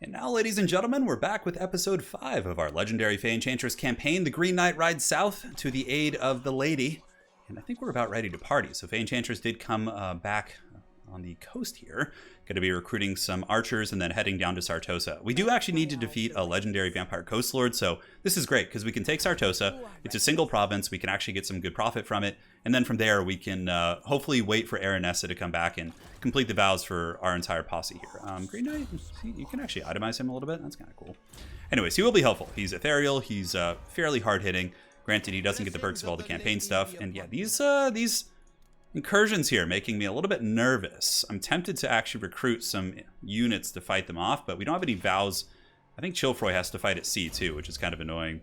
And now, ladies and gentlemen, we're back with episode 5 of our legendary Fay Enchantress campaign. The Green Knight rides south to the aid of the lady. And I think we're about ready to party. So Fay Enchantress did come back on the coast here. Going to be recruiting some archers and then heading down to Sartosa. We do actually need to defeat a legendary vampire coast lord, so this is great because we can take Sartosa. It's a single province. We can actually get some good profit from it. And then from there, we can hopefully wait for Aranessa to come back and complete the vows for our entire posse here. Green Knight, you can actually itemize him a little bit. That's kind of cool. Anyways, he will be helpful. He's ethereal. He's fairly hard-hitting. Granted, he doesn't get the perks of all the campaign stuff. And yeah, these incursions here making me a little bit nervous. I'm tempted to actually recruit some units to fight them off, but we don't have any vows. I think Chilfroy has to fight at sea too, which is kind of annoying.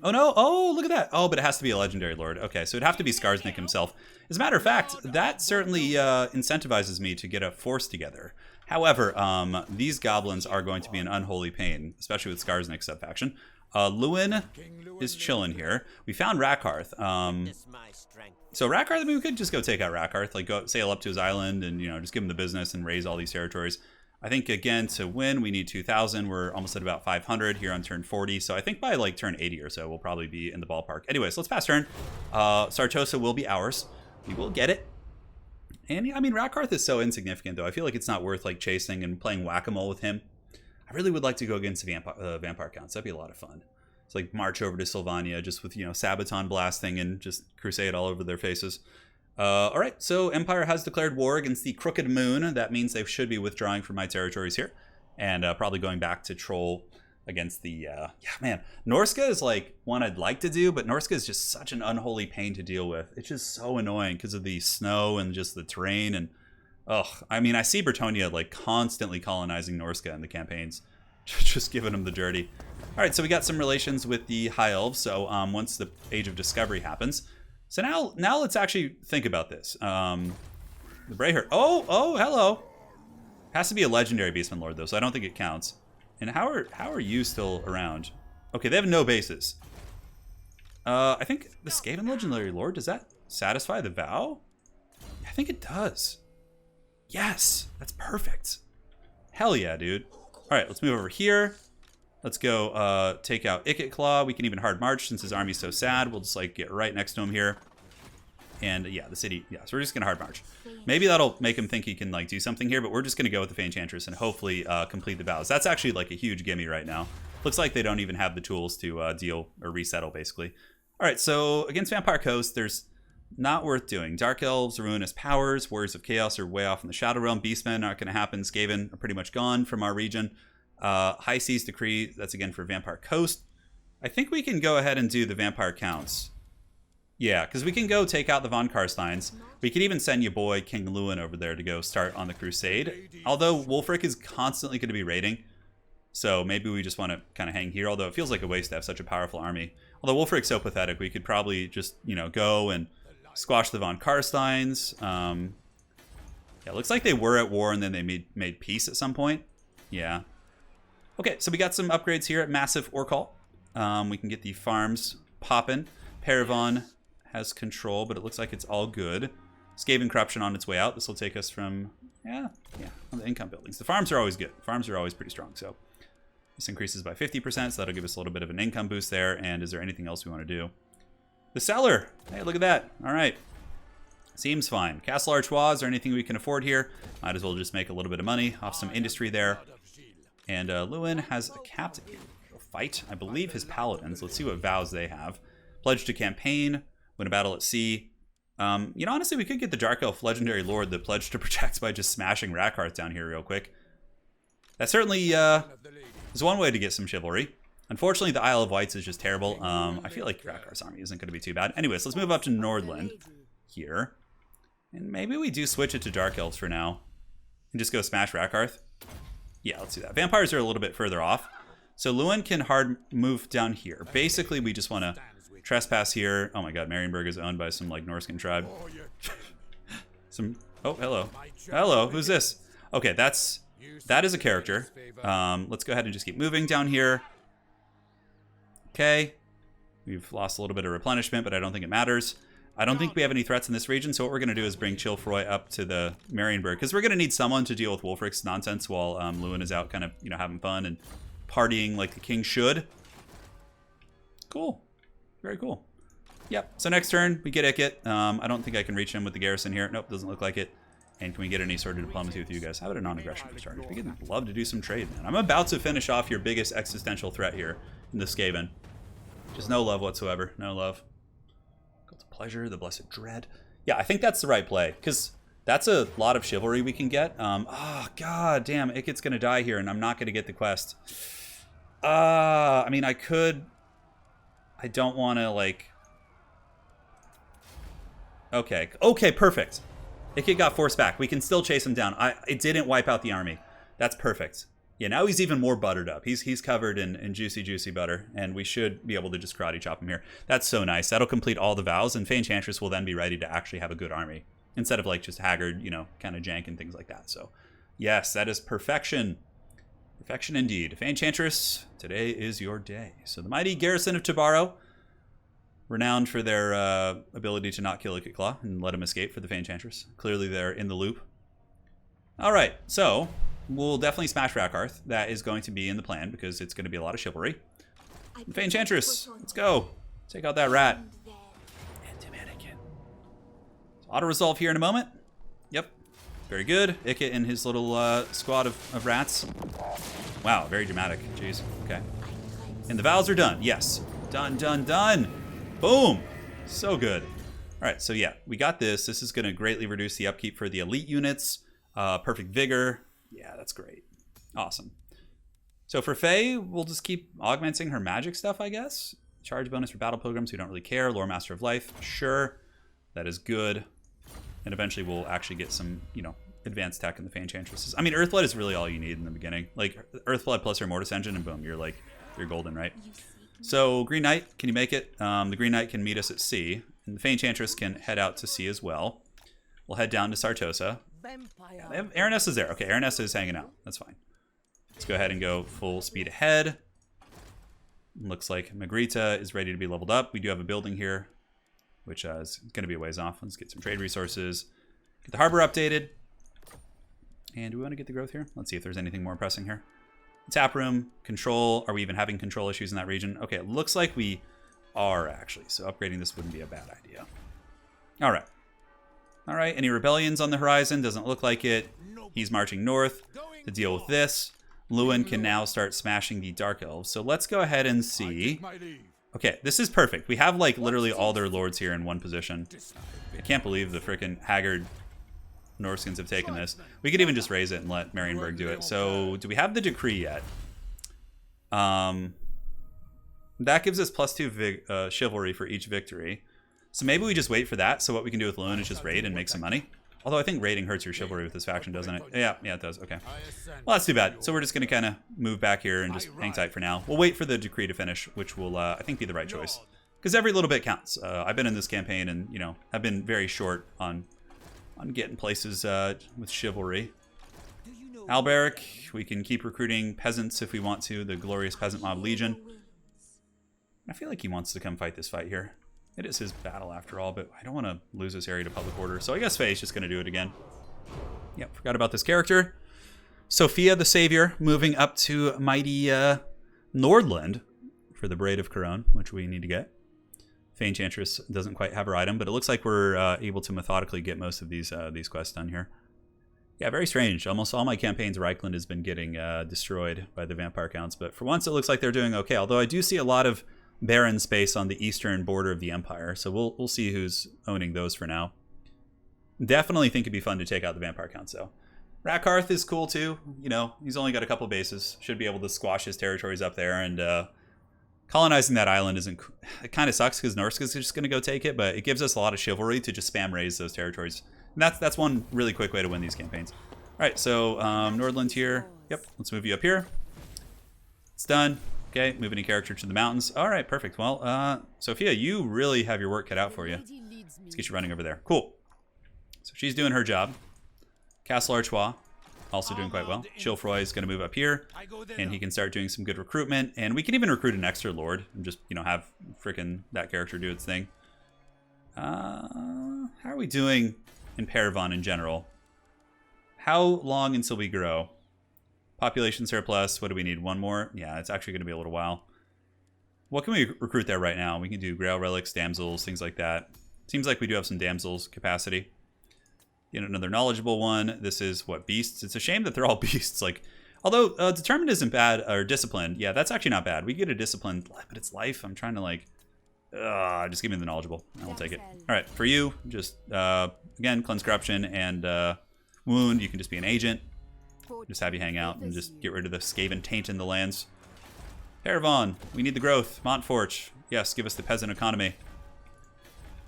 Oh no, oh look at that. Oh, but it has to be a legendary lord. Okay, so it'd have to be Skarsnik himself. As a matter of fact, that certainly incentivizes me to get a force together. However, these goblins are going to be an unholy pain, especially with Skarsnik's subfaction. Lewin is chilling here. We found Rakarth. So Rakarth, I mean, we could just go take out Rakarth, like go sail up to his island and, you know, just give him the business and raise all these territories. I think, again, to win, we need 2,000. We're almost at about 500 here on turn 40. So I think by, like, turn 80 or so, we'll probably be in the ballpark. Anyways, let's pass turn. Sartosa will be ours. We will get it. And, yeah, I mean, Rakarth is so insignificant, though. I feel like it's not worth, like, chasing and playing whack-a-mole with him. I really would like to go against the Vampire Counts. That'd be a lot of fun. It's like march over to Sylvania just with, you know, Sabaton blasting and just crusade all over their faces. All right, so Empire has declared war against the Crooked Moon. That means they should be withdrawing from my territories here and probably going back to troll against the... yeah, man, Norska is like one I'd like to do, but Norska is just such an unholy pain to deal with. It's just so annoying because of the snow and just the terrain. And, I mean, I see Bretonnia like constantly colonizing Norska in the campaigns, just giving them the dirty. All right, so we got some relations with the High Elves. So once the Age of Discovery happens... So now let's actually think about this. The Brayhurt. Oh, hello. Has to be a legendary Beastman Lord though, so I don't think it counts. And how are you still around? Okay, they have no bases. I think the Skaven Legendary Lord, does that satisfy the vow? I think it does. Yes, that's perfect. Hell yeah, dude. All right, let's move over here. Let's go take out Ikit Claw. We can even hard march since his army's so sad. We'll just like get right next to him here. And yeah, the city. Yeah, so we're just gonna hard march. Maybe that'll make him think he can like do something here, but we're just gonna go with the Fay Enchantress and hopefully complete the vows. That's actually like a huge gimme right now. Looks like they don't even have the tools to deal or resettle basically. All right, so against Vampire Coast, there's not worth doing. Dark Elves, Ruinous Powers, Warriors of Chaos are way off in the Shadow Realm. Beastmen aren't gonna happen. Skaven are pretty much gone from our region. High Seas Decree, that's again for Vampire Coast. I think we can go ahead and do the Vampire Counts. Yeah, because we can go take out the Von Karsteins. We could even send your boy King Lewin over there to go start on the Crusade. Although Wulfric is constantly going to be raiding. So maybe we just want to kind of hang here. Although it feels like a waste to have such a powerful army. Although Wulfric's so pathetic, we could probably just, you know, go and squash the Von Karsteins. Yeah, it looks like they were at war and then they made peace at some point. Yeah. Okay, so we got some upgrades here at Massive Orcal. We can get the farms popping. Paravon has control, but it looks like it's all good. Skaven Corruption on its way out. This will take us from, on the income buildings. The farms are always good. Farms are always pretty strong, so this increases by 50%, so that'll give us a little bit of an income boost there. And is there anything else we want to do? The cellar. Hey, look at that. All right. Seems fine. Castle Artois, is there anything we can afford here? Might as well just make a little bit of money off some industry there. And Lewin has a captain fight. I believe his paladins. Let's see what vows they have. Pledge to campaign. Win a battle at sea. You know, honestly, we could get the Dark Elf Legendary Lord that pledged to protect by just smashing Rakarth down here real quick. That certainly is one way to get some chivalry. Unfortunately, the Isle of Wights is just terrible. I feel like Rakarth's army isn't going to be too bad. Anyways, let's move up to Nordland here. And maybe we do switch it to Dark Elves for now. And just go smash Rakarth. Yeah, let's do that. Vampires are a little bit further off. So Lewin can hard move down here. Basically, we just want to trespass here. Oh my god, Marienburg is owned by some like Norscan tribe. Oh, hello. Hello, who's this? Okay, that is a character. Let's go ahead and just keep moving down here. Okay. We've lost a little bit of replenishment, but I don't think it matters. I don't think we have any threats in this region, so what we're going to do is bring Chilfroy up to the Marienburg, because we're going to need someone to deal with Wulfric's nonsense while Lewin is out kind of, you know, having fun and partying like the king should. Cool. Very cool. Yep, so next turn, we get Ikit. I don't think I can reach him with the garrison here. Nope, doesn't look like it. And can we get any sort of diplomacy with you guys? How about a non-aggression for starters? We would love to do some trade, man. I'm about to finish off your biggest existential threat here in the Skaven. Just no love whatsoever. No love. Cult of Pleasure, the Blessed Dread. Yeah, I think that's the right play, because that's a lot of chivalry we can get. Oh, god damn, Ikit's going to die here, and I'm not going to get the quest. I mean, I could... I don't want to, like... Okay. Okay, perfect. Ikit got forced back. We can still chase him down. It didn't wipe out the army. That's perfect. Yeah, now he's even more buttered up. He's covered in juicy, juicy butter, and we should be able to just karate chop him here. That's so nice. That'll complete all the vows, and Fay Enchantress will then be ready to actually have a good army, instead of like just haggard, you know, kind of jank and things like that. So, yes, that is perfection. Perfection indeed. Fay Enchantress, today is your day. So the mighty garrison of Tabaro, renowned for their ability to not kill Ikit Claw and let him escape for the Fay Enchantress. Clearly they're in the loop. All right, so we'll definitely smash Rakarth. That is going to be in the plan because it's going to be a lot of chivalry. Fay Enchantress, let's go. Take out that rat. Auto-resolve here in a moment. Yep, very good. Ikit and his little squad of rats. Wow, very dramatic. Jeez, okay. And the vows are done, yes. Done, done, done. Boom! So good. All right, so yeah, we got this. This is going to greatly reduce the upkeep for the elite units. Perfect vigor. Yeah, that's great. Awesome. So for Faye, we'll just keep augmenting her magic stuff, I guess. Charge bonus for battle pilgrims who don't really care. Lore Master of Life, sure. That is good. And eventually we'll actually get some, you know, advanced tech in the Fay Enchantresses. I mean, Earthblood is really all you need in the beginning. Like, Earthblood plus her Mortis Engine, and boom, you're golden, right? So, Green Knight, can you make it? The Green Knight can meet us at sea. And the Fay Enchantress can head out to sea as well. We'll head down to Sartosa. Yeah, Araness is there. Okay, Araness is hanging out. That's fine. Let's go ahead and go full speed ahead. Looks like Magritta is ready to be leveled up. We do have a building here, which is going to be a ways off. Let's get some trade resources. Get the harbor updated. And do we want to get the growth here? Let's see if there's anything more pressing here. Tap room, control. Are we even having control issues in that region? Okay, it looks like we are actually. So upgrading this wouldn't be a bad idea. All right. All right, any rebellions on the horizon? Doesn't look like it. He's marching north to deal with this. Lewin can now start smashing the Dark Elves. So let's go ahead and see. Okay, this is perfect. We have like literally all their lords here in one position. I can't believe the frickin' haggard Norskins have taken this. We could even just raise it and let Marienburg do it. So do we have the decree yet? That gives us +2 chivalry for each victory. So maybe we just wait for that. So what we can do with Lewin is just raid and make some money. Although I think raiding hurts your chivalry with this faction, doesn't it? Yeah, it does. Okay. Well, that's too bad. So we're just going to kind of move back here and just hang tight for now. We'll wait for the decree to finish, which will, I think, be the right choice. Because every little bit counts. I've been in this campaign and, you know, I've been very short on getting places with chivalry. Alberic, we can keep recruiting peasants if we want to. The glorious peasant mob legion. I feel like he wants to come fight this fight here. It is his battle after all, but I don't want to lose this area to public order. So I guess Faye's just going to do it again. Yep, forgot about this character. Sophia the Savior moving up to mighty Nordland for the Braid of Couronne, which we need to get. Fay Enchantress doesn't quite have her item, but it looks like we're able to methodically get most of these quests done here. Yeah, very strange. Almost all my campaigns, Reichland has been getting destroyed by the Vampire Counts, but for once it looks like they're doing okay. Although I do see a lot of barren space on the eastern border of the Empire, so we'll see who's owning those for now. Definitely think it'd be fun to take out the Vampire Counts, though. Rakarth is cool, too. You know, he's only got a couple bases. Should be able to squash his territories up there, and colonizing that island isn't... It kind of sucks because Norska's just going to go take it, but it gives us a lot of chivalry to just spam raise those territories. And that's one really quick way to win these campaigns. All right, so Nordland's here. Yep, let's move you up here. It's done. Okay, moving a character to the mountains. All right, perfect. Well, Sophia, you really have your work cut out for you. Let's get you running over there. Cool. So she's doing her job. Castle Artois, also doing quite well. Chilfroy is going to move up here, and he can start doing some good recruitment. And we can even recruit an extra lord and just, you know, have frickin' that character do its thing. How are we doing in Paravon in general? How long until we grow? Population surplus. What do we need? One more? Yeah, it's actually going to be a little while. What can we recruit there right now? We can do Grail Relics, Damsels, things like that. Seems like we do have some Damsels capacity. Get another knowledgeable one. This is, what, Beasts? It's a shame that they're all Beasts. Like, although Determined isn't bad, or Disciplined. Yeah, that's actually not bad. We get a Disciplined, but it's Life. I'm trying to, like... just give me the knowledgeable. I'll take it. All right, for you, just, again, Cleanse Corruption and Wound. You can just be an agent. Just have you hang out and just get rid of the Skaven taint in the lands. Paravon, we need the growth. Montforge, yes, give us the peasant economy.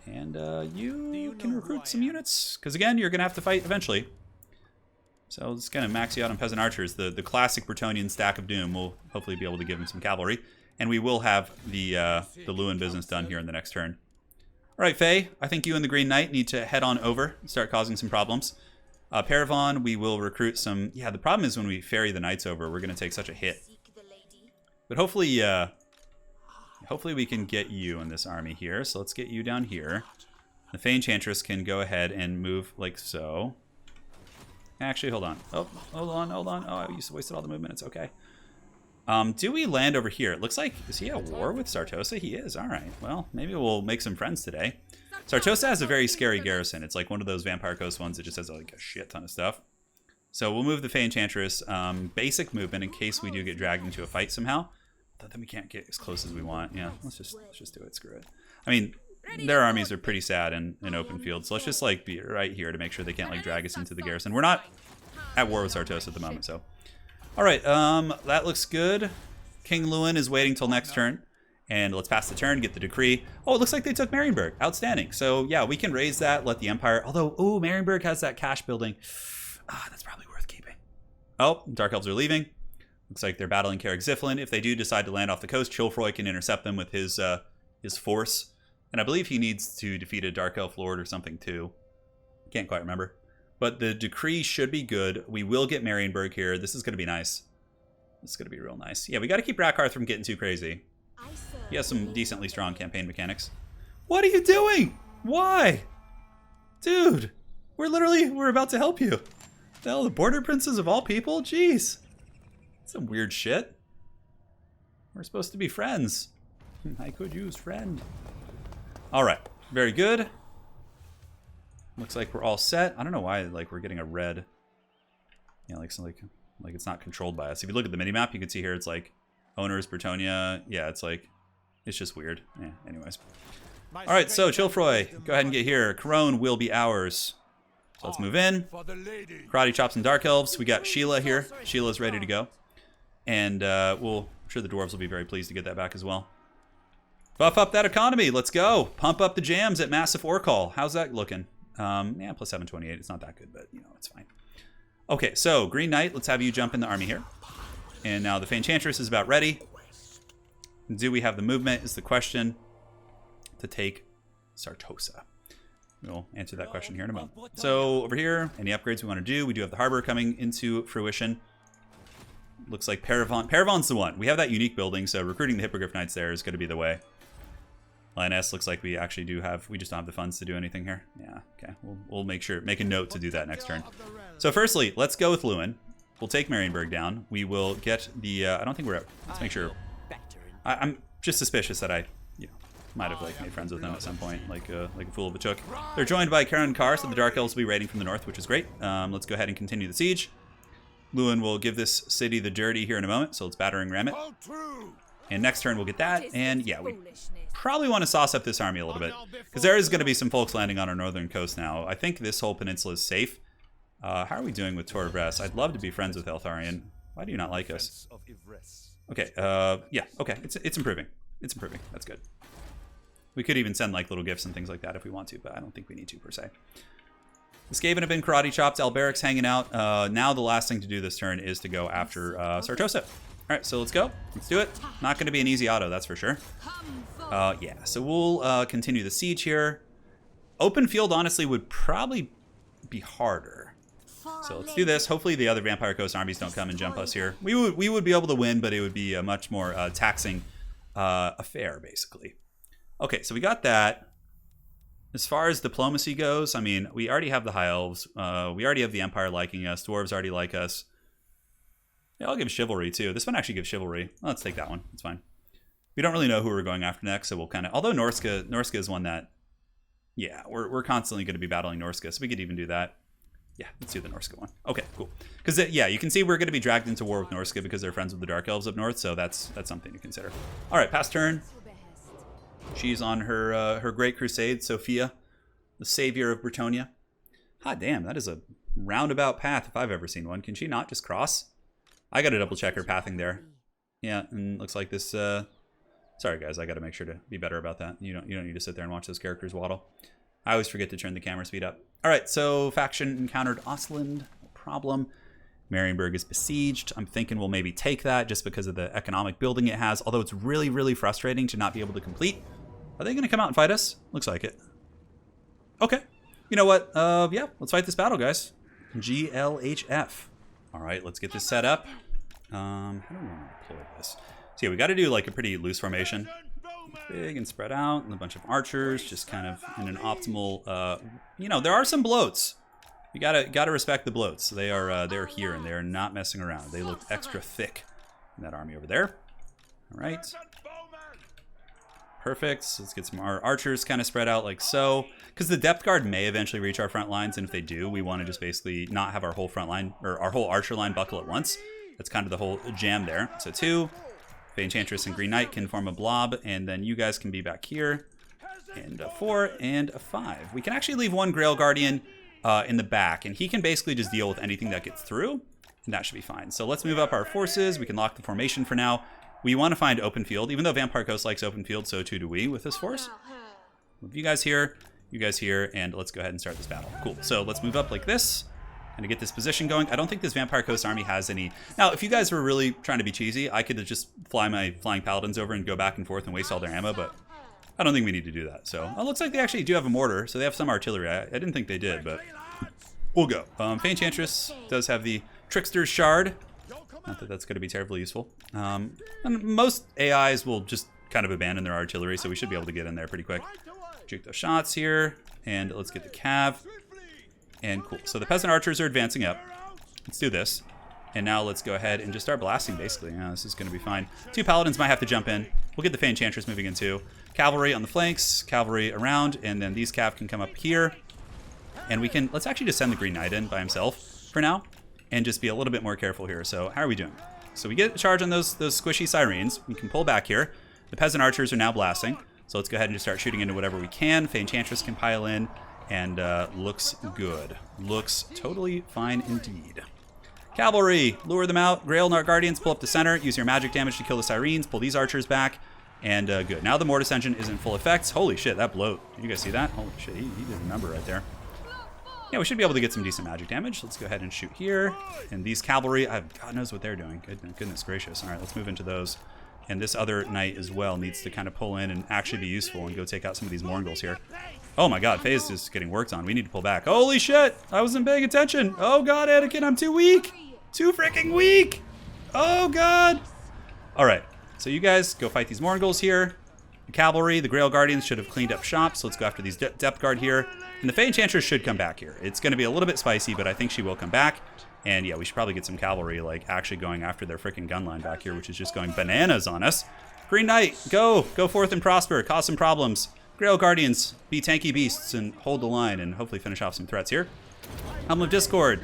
And you can recruit some units, because again, you're going to have to fight eventually. So it's going to max you out on peasant archers. The classic Bretonnian stack of doom will hopefully be able to give him some cavalry. And we will have the TILEAN business done here in the next turn. All right, Fay, I think you and the Green Knight need to head on over and start causing some problems. Paravon, we will recruit some... Yeah, the problem is when we ferry the knights over, we're going to take such a hit. But hopefully, hopefully we can get you in this army here. So let's get you down here. The Fay Enchantress can go ahead and move like so. Actually, hold on. Oh, hold on. Oh, I wasted all the movement. It's okay. Do we land over here? It looks like... Is he at war with Sartosa? He is. All right. Well, maybe we'll make some friends today. Sartosa has a very scary garrison. It's like one of those Vampire Coast ones that just has like a shit ton of stuff. So we'll move the Fay Enchantress. Basic movement in case we do get dragged into a fight somehow. But then we can't get as close as we want. Yeah, let's just do it. Screw it. I mean, their armies are pretty sad in open field. So let's just like be right here to make sure they can't like drag us into the garrison. We're not at war with Sartosa at the moment, so... All right, that looks good. King Lewin is waiting till next turn. And let's pass the turn, get the decree. Oh, it looks like they took Marienburg. Outstanding. So, yeah, we can raise that, let the Empire... Although, oh, Marienburg has that cash building. That's probably worth keeping. Oh, Dark Elves are leaving. Looks like they're battling Carrick Ziflin. If they do decide to land off the coast, Chilfroy can intercept them with his force. And I believe he needs to defeat a Dark Elf Lord or something, too. Can't quite remember. But the decree should be good. We will get Marienburg here. This is going to be nice. This is going to be real nice. Yeah, we got to keep Rakarth from getting too crazy. He has some decently strong campaign mechanics. What are you doing? Why? Dude, we're about to help you. The hell, the border princes of all people? Jeez. That's some weird shit. We're supposed to be friends. I could use friend. All right, very good. Looks like we're all set. I don't know why like we're getting a red. Yeah, like it's not controlled by us. If you look at the mini map, you can see here it's like owners Bretonnia. Yeah, it's like it's just weird. Yeah. Anyways. All right, so Chilfroy, go ahead and get here. Corone will be ours. So let's move in. Karate chops and Dark Elves. We got Sheila here. Sheila's ready to go, and I'm sure the dwarves will be very pleased to get that back as well. Buff up that economy. Let's go. Pump up the jams at Massive Orcall. How's that looking? Yeah, plus 728. It's not that good, but, you know, it's fine. Okay, so, Green Knight, let's have you jump in the army here. And now the Fay Enchantress is about ready. Do we have the movement is the question to take Sartosa. We'll answer that question here in a moment. So, over here, any upgrades we want to do. We do have the harbor coming into fruition. Looks like Paravon. Paravon's the one. We have that unique building, so recruiting the Hippogriff Knights there is going to be the way. Lioness looks like we actually do have... We just don't have the funds to do anything here. Yeah, okay. We'll make a note to do that next turn. So firstly, let's go with Lewin. We'll take Marienburg down. We will get the... I don't think we're... Let's make sure... I'm just suspicious that I, might have like made friends with them at some point, like a fool of a chook. They're joined by Karen Carr, so the Dark Elves will be raiding from the north, which is great. Let's go ahead and continue the siege. Lewin will give this city the dirty here in a moment, so let's battering ram it. And next turn we'll get that, and yeah, we probably want to sauce up this army a little bit, because there is going to be some folks landing on our northern coast now. I think this whole peninsula is safe. How are we doing with Torvres? I'd love to be friends with Eltharion. Why do you not like us? Okay, yeah, okay, it's improving. It's improving, that's good. We could even send like little gifts and things like that if we want to, but I don't think we need to per se. The Skaven have been karate chopped. Alberic's hanging out. Now the last thing to do this turn is to go after Sartosa. All right, so let's go. Let's do it. Not going to be an easy auto, that's for sure. Yeah, so we'll continue the siege here. Open field, honestly, would probably be harder. So let's do this. Hopefully the other Vampire Coast armies don't come and jump us here. We would be able to win, but it would be a much more taxing affair, basically. Okay, so we got that. As far as diplomacy goes, I mean, we already have the High Elves. We already have the Empire liking us. Dwarves already like us. Yeah, I'll give Chivalry, too. This one actually gives Chivalry. Well, let's take that one. It's fine. We don't really know who we're going after next, so we'll kind of... Although Norsca is one that... Yeah, we're constantly going to be battling Norsca, so we could even do that. Yeah, let's do the Norsca one. Okay, cool. Because, yeah, you can see we're going to be dragged into war with Norsca because they're friends with the Dark Elves up north, so that's something to consider. All right, pass turn. She's on her Great Crusade, Sophia, the savior of Bretonnia. Hot damn, that is a roundabout path if I've ever seen one. Can she not just cross? I got to double check her pathing there. Yeah, and looks like this... Sorry, guys, I got to make sure to be better about that. You don't need to sit there and watch those characters waddle. I always forget to turn the camera speed up. All right, so faction encountered Ostland. No problem. Marienburg is besieged. I'm thinking we'll maybe take that just because of the economic building it has, although it's really, really frustrating to not be able to complete. Are they going to come out and fight us? Looks like it. Okay. You know what? Yeah, let's fight this battle, guys. GLHF. All right, let's get this set up. How do we want to deploy this? So yeah, we got to do like a pretty loose formation. Big and spread out, and a bunch of archers just kind of in an optimal, you know, there are some bloats. You gotta respect the bloats. They're here and they're not messing around. They look extra thick in that army over there. All right. Perfect. So let's get some archers kind of spread out like so. Because the depth guard may eventually reach our front lines, and if they do, we want to just basically not have our whole front line, or our whole archer line buckle at once. That's kind of the whole jam there. So 2, Fay Enchantress and Green Knight can form a blob, and then you guys can be back here. And a 4 and a 5. We can actually leave 1 Grail Guardian in the back, and he can basically just deal with anything that gets through, and that should be fine. So let's move up our forces. We can lock the formation for now. We want to find open field. Even though Vampire Coast likes open field, so too do we with this force. Move you guys here, and let's go ahead and start this battle. Cool. So let's move up like this and to get this position going. I don't think this Vampire Coast army has any... Now, if you guys were really trying to be cheesy, I could just fly my Flying Paladins over and go back and forth and waste all their ammo, but I don't think we need to do that. So it looks like they actually do have a mortar, so they have some artillery. I didn't think they did, but we'll go. Fay Enchantress does have the Trickster's Shard. Not that that's going to be terribly useful. And most AIs will just kind of abandon their artillery, so we should be able to get in there pretty quick. Juke those shots here, and let's get the cav. And cool. So the peasant archers are advancing up. Let's do this. And now let's go ahead and just start blasting, basically. Yeah, this is going to be fine. 2 paladins might have to jump in. We'll get the Fay Enchantress moving in too. Cavalry on the flanks, cavalry around, and then these cav can come up here. And we can... Let's actually just send the Green Knight in by himself for now. And just be a little bit more careful here. So how are we doing? So we get a charge on those squishy sirens. We can pull back here. The peasant archers are now blasting. So let's go ahead and just start shooting into whatever we can. Fay Enchantress can pile in. And looks good. Looks totally fine indeed. Cavalry, lure them out. Grail Guardians, pull up the center. Use your magic damage to kill the sirens. Pull these archers back. And good. Now the Mortis Engine is in full effect. Holy shit, that bloat. Did you guys see that? Holy shit, he did a number right there. Yeah, we should be able to get some decent magic damage. Let's go ahead and shoot here. And these cavalry, God knows what they're doing. Goodness gracious. All right, let's move into those. And this other knight as well needs to kind of pull in and actually be useful and go take out some of these Morgul's here. Oh my god, Faye is just getting worked on. We need to pull back. Holy shit! I wasn't paying attention. Oh god, Anakin, I'm too weak. Too freaking weak. Oh god. All right, so you guys go fight these Morgul's here. The cavalry, the Grail Guardians should have cleaned up shop, so let's go after these depth guard here. And the Fay Enchantress should come back here. It's going to be a little bit spicy, but I think she will come back. And yeah, we should probably get some cavalry, like, actually going after their freaking gun line back here, which is just going bananas on us. Green Knight, go forth and prosper, cause some problems. Grail Guardians, be tanky beasts and hold the line and hopefully finish off some threats here. Helm of Discord.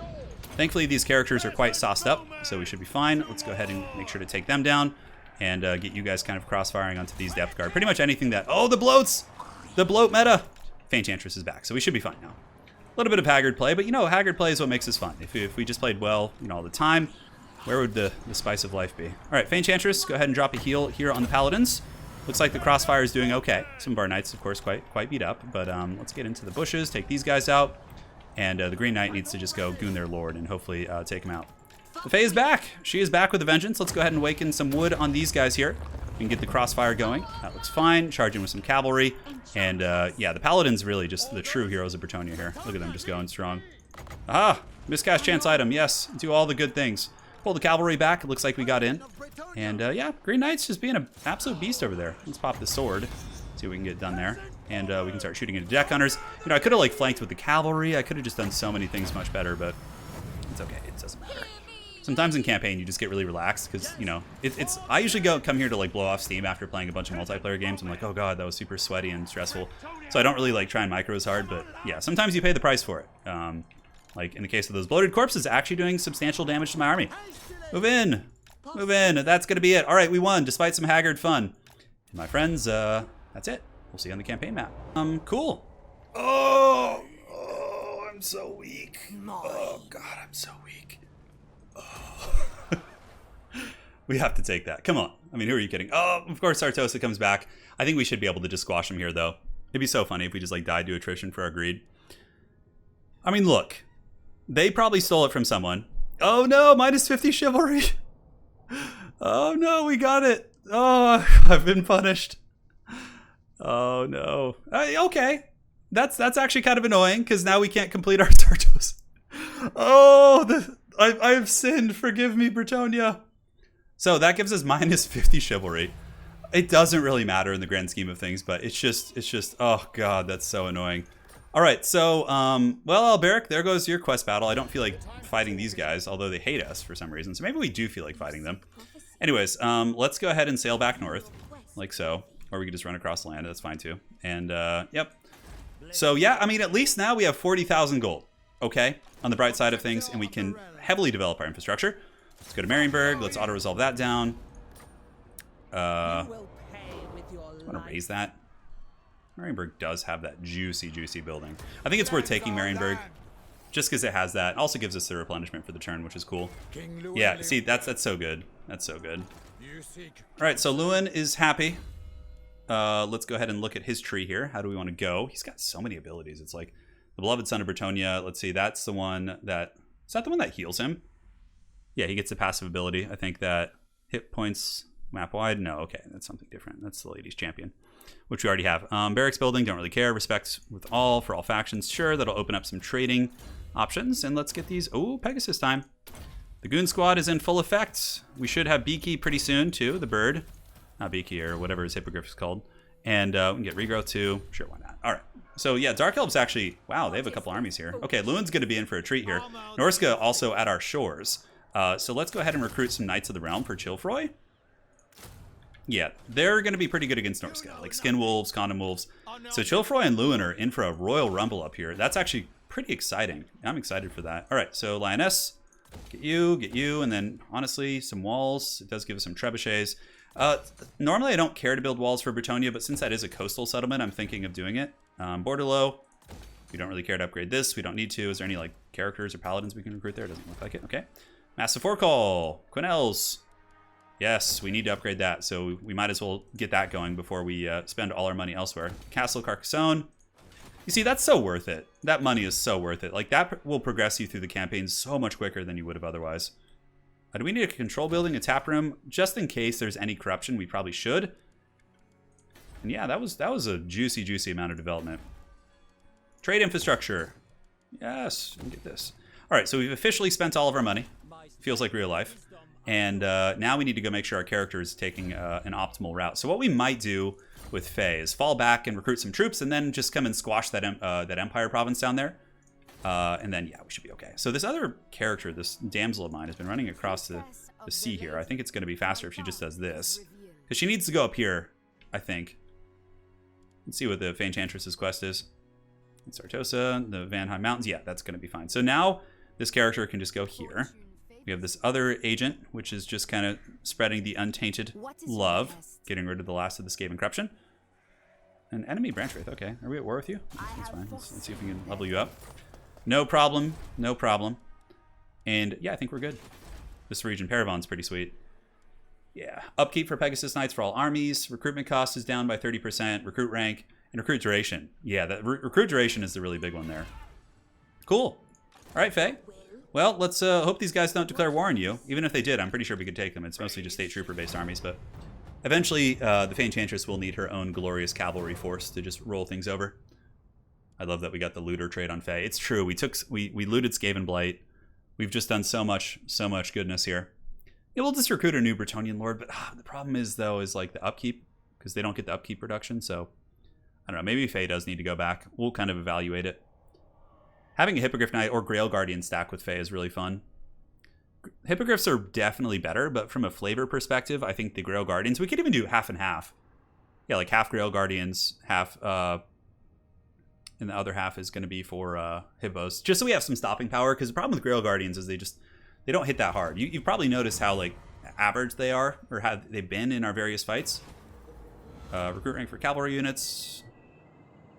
Thankfully, these characters are quite sauced up, so we should be fine. Let's go ahead and make sure to take them down and get you guys kind of cross-firing onto these depth guard. Pretty much anything that... Oh, the bloats! The bloat meta! Fay Enchantress is back, so we should be fine now. A little bit of Haggard play, but you know, Haggard play is what makes this fun. If we just played well, you know, all the time, where would the spice of life be? All right, Fay Enchantress, go ahead and drop a heal here on the Paladins. Looks like the Crossfire is doing okay. Some of our Knights, of course, quite beat up, but let's get into the bushes, take these guys out, and the Green Knight needs to just go goon their Lord and hopefully take him out. The Faye is back. She is back with a vengeance. Let's go ahead and awaken some wood on these guys here. We can get the Crossfire going. That looks fine. Charge in with some cavalry. And yeah, the Paladins really just the true heroes of Bretonnia here. Look at them just going strong. Ah, miscast chance item. Yes, do all the good things. Pull the cavalry back. It looks like we got in. And yeah, Green Knight's just being an absolute beast over there. Let's pop the sword. See what we can get done there. And we can start shooting into deck hunters. You know, I could have like flanked with the cavalry. I could have just done so many things much better, but it's okay. It doesn't matter. Sometimes in campaign, you just get really relaxed because, you know, it's. I usually come here to like blow off steam after playing a bunch of multiplayer games. I'm like, oh god, that was super sweaty and stressful. So I don't really like try and micro as hard, but yeah, sometimes you pay the price for it. Like in the case of those bloated corpses, actually doing substantial damage to my army. Move in, move in. That's gonna be it. All right, we won despite some haggard fun. And my friends, that's it. We'll see you on the campaign map. Cool. Oh, I'm so weak. Oh god, I'm so weak. We have to take that. Come on. I mean, who are you kidding? Oh, of course Sartosa comes back. I think we should be able to just squash him here, though. It'd be so funny if we just like died to attrition for our greed. I mean, look. They probably stole it from someone. Oh no, minus 50 chivalry. Oh no, we got it. Oh, I've been punished. Oh no. Okay. That's actually kind of annoying because now we can't complete our Sartosa. Oh, I've sinned. Forgive me, Bretonnia. So that gives us minus 50 chivalry. It doesn't really matter in the grand scheme of things, but it's just, oh god, that's so annoying. All right, so, well, Alberic, there goes your quest battle. I don't feel like fighting these guys, although they hate us for some reason. So maybe we do feel like fighting them. Anyways, let's go ahead and sail back north, like so. Or we could just run across the land, that's fine too. And, yep. So yeah, I mean, at least now we have 40,000 gold, okay, on the bright side of things, and we can heavily develop our infrastructure. Let's go to Marienburg. Let's auto-resolve that down. I want to raise that. Marienburg does have that juicy, juicy building. I think it's worth taking Marienburg just because it has that. It also gives us the replenishment for the turn, which is cool. Yeah, see, that's so good. That's so good. All right, so Lewin is happy. Let's go ahead and look at his tree here. How do we want to go? He's got so many abilities. It's like the Beloved Son of Bretonnia. Let's see, that's the one that... Is that the one that heals him? Yeah, he gets a passive ability. I think that hit points map wide. No, okay, that's something different. That's the Ladies Champion, which we already have. Barracks building, don't really care. Respect with all for all factions. Sure, that'll open up some trading options. And let's get these. Oh, Pegasus time. The Goon Squad is in full effect. We should have Beaky pretty soon too. The bird, not Beaky or whatever his hippogriff is called. And we can get regrowth too. Sure, why not? All right. So yeah, Dark Elves actually. Wow, they have a couple armies here. Okay, Lewin's going to be in for a treat here. Norsca also at our shores. So let's go ahead and recruit some Knights of the Realm for Chilfroy. Yeah, they're going to be pretty good against Norsca, like Skin Wolves, Condom Wolves. So Chilfroy and Lewin are in for a Royal Rumble up here. That's actually pretty exciting. I'm excited for that. All right, so Lioness, get you, and then honestly, some walls. It does give us some trebuchets. Normally, I don't care to build walls for Bretonnia, but since that is a coastal settlement, I'm thinking of doing it. Borderlow, we don't really care to upgrade this. We don't need to. Is there any like characters or paladins we can recruit there? Doesn't look like it. Okay. Massive Forecall, Quinel's. Yes, we need to upgrade that, so we might as well get that going before we spend all our money elsewhere. Castle Carcassonne. You see, that's so worth it. That money is so worth it. Like, that will progress you through the campaign so much quicker than you would have otherwise. Do we need a control building, a tap room? Just in case there's any corruption, we probably should. And yeah, that was a juicy, juicy amount of development. Trade infrastructure. Yes, we can get this. All right, so we've officially spent all of our money. Feels like real life. And now we need to go make sure our character is taking an optimal route. So what we might do with Fay is fall back and recruit some troops and then just come and squash that Empire province down there. And then, yeah, we should be okay. So this other character, this damsel of mine, has been running across the sea here. I think it's going to be faster if she just does this. Because she needs to go up here, I think. Let's see what the Fay Enchantress's quest is. Sartosa, the Vanheim Mountains. Yeah, that's going to be fine. So now this character can just go here. We have this other agent, which is just kind of spreading the untainted love, getting rid of the last of the Skaven corruption. An enemy branch wraith. Okay, are we at war with you? That's fine. Let's see if we can level you up. No problem. No problem. And yeah, I think we're good. This region, Paravon's pretty sweet. Yeah. Upkeep for Pegasus Knights for all armies. Recruitment cost is down by 30%. Recruit rank and recruit duration. Yeah, the recruit duration is the really big one there. Cool. All right, Faye. Well, let's hope these guys don't declare war on you. Even if they did, I'm pretty sure we could take them. It's mostly just state trooper-based armies, but eventually the Fay Enchantress will need her own glorious cavalry force to just roll things over. I love that we got the looter trade on Fay. It's true. We looted Skaven Blight. We've just done so much goodness here. Yeah, we'll just recruit a new Bretonnian lord, but the problem is though is like the upkeep, because they don't get the upkeep reduction. So I don't know, maybe Fay does need to go back. We'll kind of evaluate it. Having a Hippogriff Knight or Grail Guardian stack with Fay is really fun. Hippogriffs are definitely better, but from a flavor perspective, I think the Grail Guardians, we could even do half and half. Yeah, like half Grail Guardians, half, and the other half is going to be for Hippos. Just so we have some stopping power, because the problem with Grail Guardians is they don't hit that hard. You've probably noticed how, like, average they are, or how they've been in our various fights. Recruit rank for cavalry units.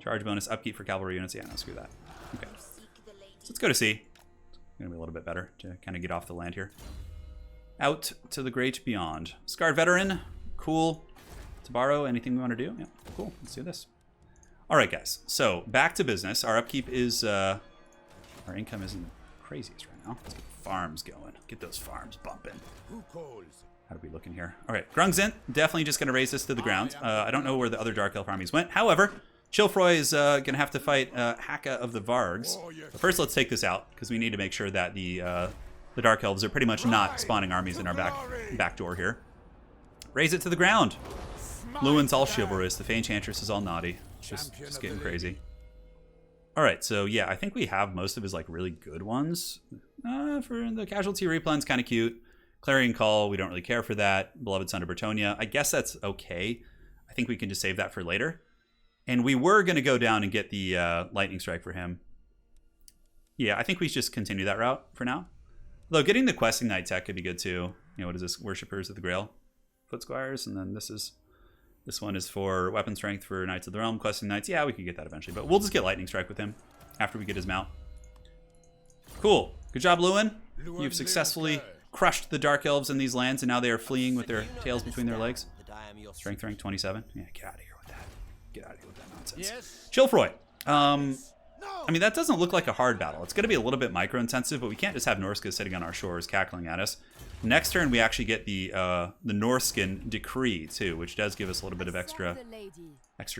Charge bonus, upkeep for cavalry units. Yeah, no, screw that. Okay. So let's go to sea. It's going to be a little bit better to kind of get off the land here. Out to the great beyond. Scarred Veteran. Cool. Tabaro, anything we want to do? Yeah, cool. Let's do this. All right, guys. So back to business. Our upkeep is... our income isn't the craziest right now. Let's get the farms going. Get those farms bumping. How are we looking here? All right, Grungzint, definitely just going to raise this to the ground. I don't know where the other Dark Elf armies went. However, Chilfroy is going to have to fight Haka of the Vargs. But first, let's take this out, because we need to make sure that the Dark Elves are pretty much not spawning armies in our back door here. Raise it to the ground. Lewin's all chivalrous. The Fay Enchantress is all naughty. Just getting crazy. All right, so yeah, I think we have most of his like really good ones. For the Casualty Replen's kind of cute. Clarion Call, we don't really care for that. Beloved Son of Bretonnia, I guess that's okay. I think we can just save that for later. And we were going to go down and get the Lightning Strike for him. Yeah, I think we just continue that route for now. Though getting the Questing Knight tech could be good too. You know, what is this? Worshippers of the Grail. Foot Squires, and then this one is for Weapon Strength for Knights of the Realm. Questing Knights, yeah, we could get that eventually. But we'll just get Lightning Strike with him after we get his mount. Cool. Good job, Lewin. You've successfully crushed the Dark Elves in these lands, and now they are fleeing with their tails between their legs. Strength rank 27. Yeah, get out of here with that. Get out of here with that nonsense. Yes. Chilfroy. I mean, that doesn't look like a hard battle. It's going to be a little bit micro-intensive, but we can't just have Norsca sitting on our shores cackling at us. Next turn, we actually get the Norscan Decree, too, which does give us a little bit of extra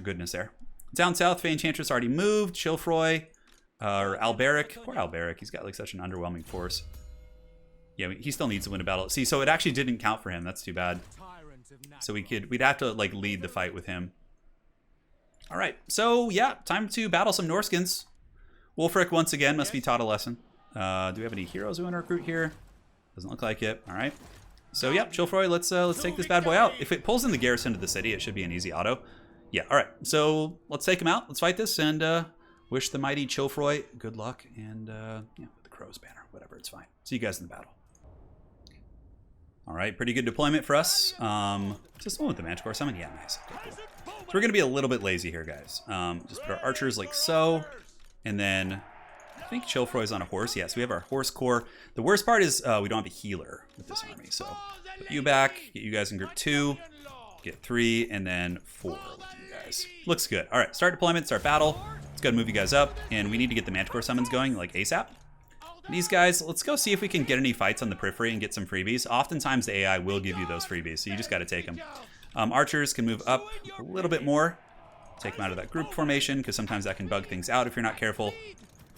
goodness there. Down south, Fay Enchantress already moved. Chilfroy, or Alberic. Poor Alberic. He's got like such an underwhelming force. Yeah, he still needs to win a battle. See, so it actually didn't count for him. That's too bad. So we'd have to like lead the fight with him. All right, so yeah, time to battle some Norskins. Wulfric once again must be taught a lesson. Do we have any heroes we want to recruit here? Doesn't look like it. All right. So yeah, Chilfroy, let's take this bad boy out. If it pulls in the garrison to the city, it should be an easy auto. Yeah. All right. So let's take him out. Let's fight this and wish the mighty Chilfroy good luck and yeah, with the crow's banner, whatever. It's fine. See you guys in the battle. All right, pretty good deployment for us. Is this the one with the Manticore Summon? Yeah, nice. Okay, cool. So we're gonna be a little bit lazy here, guys. Just put our archers like so, and then I think Chilfroy's on a horse. Yes, we have our horse core. The worst part is we don't have a healer with this army, so put you back, get you guys in group 2, get 3, and then 4 with you guys. Looks good. All right, start deployment, start battle. Let's go ahead and move you guys up, and we need to get the Manticore Summons going like ASAP. These guys, let's go see if we can get any fights on the periphery and get some freebies. Oftentimes the AI will give you those freebies, so you just got to take them. Archers can move up a little bit more. Take them out of that group formation, because sometimes that can bug things out if you're not careful.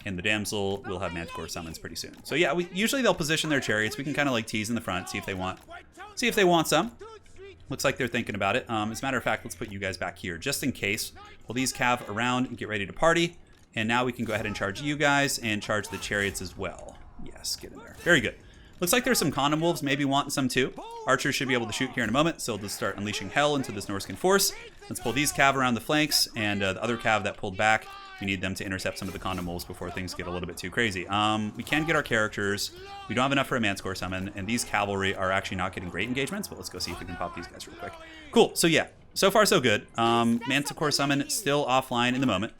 And the Damsel will have Manticore Summons pretty soon. So yeah, usually they'll position their chariots. We can kind of like tease in the front, see if they want some. Looks like they're thinking about it. As a matter of fact, let's put you guys back here, just in case. Pull these cav around and get ready to party. And now we can go ahead and charge you guys and charge the chariots as well. Yes, get in there. Very good. Looks like there's some Condom Wolves maybe wanting some too. Archers should be able to shoot here in a moment, so they'll just start unleashing hell into this Norscan force. Let's pull these cav around the flanks, and the other cav that pulled back, we need them to intercept some of the Condom Wolves before things get a little bit too crazy. We can get our characters. We don't have enough for a Manticore Summon, and these cavalry are actually not getting great engagements, but let's go see if we can pop these guys real quick. Cool, so yeah, so far so good. Manticore Summon still offline in the moment.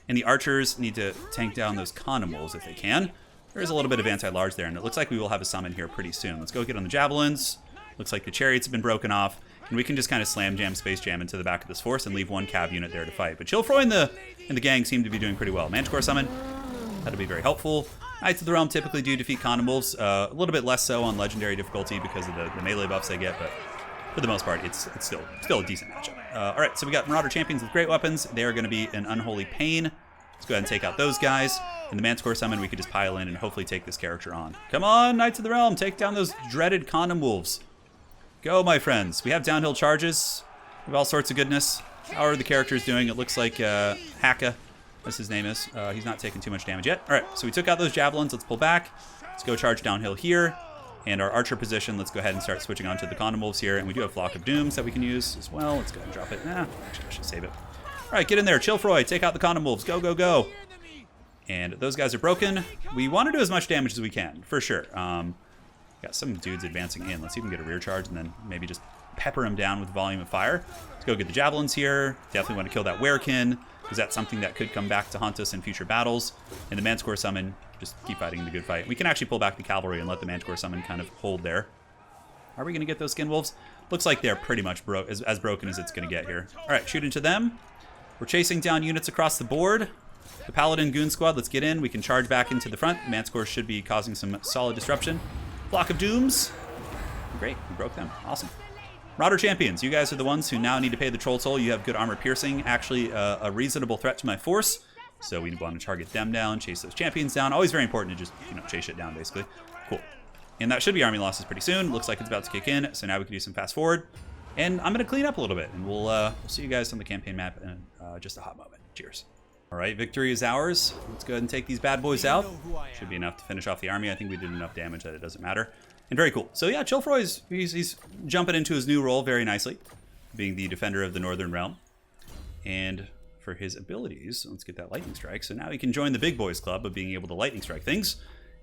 And the archers need to tank down those Condom Wolves if they can. There is a little bit of anti-large there, and it looks like we will have a summon here pretty soon. Let's go get on the javelins. Looks like the chariots have been broken off, and we can just kind of slam jam, space jam into the back of this force and leave one cav unit there to fight. But Chilfroy and the gang seem to be doing pretty well. Manticore Summon, that'll be very helpful. Knights of the Realm typically do defeat Condom Wolves. A little bit less so on legendary difficulty because of the melee buffs they get, but for the most part, it's still a decent matchup. All right, so we got Marauder Champions with great weapons. They are going to be an unholy pain. Let's go ahead and take out those guys. And the Manticore Summon, we could just pile in and hopefully take this character on. Come on, Knights of the Realm, take down those dreaded Condom Wolves. Go, my friends. We have downhill charges. We have all sorts of goodness. How are the characters doing? It looks like Haka, as his name is. He's not taking too much damage yet. All right, so we took out those javelins. Let's pull back. Let's go charge downhill here. And our archer position, let's go ahead and start switching on to the condom wolves here. And we do have Flock of Dooms that we can use as well. Let's go ahead and drop it. Actually, I should save it. All right, get in there. Chilfroy, take out the condom wolves. Go, go, go. And those guys are broken. We want to do as much damage as we can, for sure. Got some dudes advancing in. Let's see if we can get a rear charge and then maybe just pepper them down with volume of fire. Let's go get the javelins here. Definitely want to kill that werekin, because that's something that could come back to haunt us in future battles. And the Manticore Summon, just keep fighting the good fight. We can actually pull back the cavalry and let the Manticore Summon kind of hold there. Are we going to get those skin wolves? Looks like they're pretty much as broken as it's going to get here. All right, shoot into them. We're chasing down units across the board. The Paladin Goon Squad, let's get in. We can charge back into the front. Manticore should be causing some solid disruption. Flock of Dooms. Great, we broke them. Awesome. Marauder Champions, you guys are the ones who now need to pay the Troll Toll. You have good armor piercing, actually a reasonable threat to my force. So we want to target them down, chase those champions down. Always very important to just, chase it down, basically. Cool. And that should be army losses pretty soon. Looks like it's about to kick in, so now we can do some fast forward. And I'm going to clean up a little bit, and we'll see you guys on the campaign map in just a hot moment. Cheers. All right, victory is ours. Let's go ahead and take these bad boys out. Should be enough to finish off the army. I think we did enough damage that it doesn't matter. And very cool. So yeah, Chilfroy he's jumping into his new role very nicely, being the defender of the Northern Realm. And for his abilities, let's get that lightning strike. So now he can join the big boys club of being able to lightning strike things.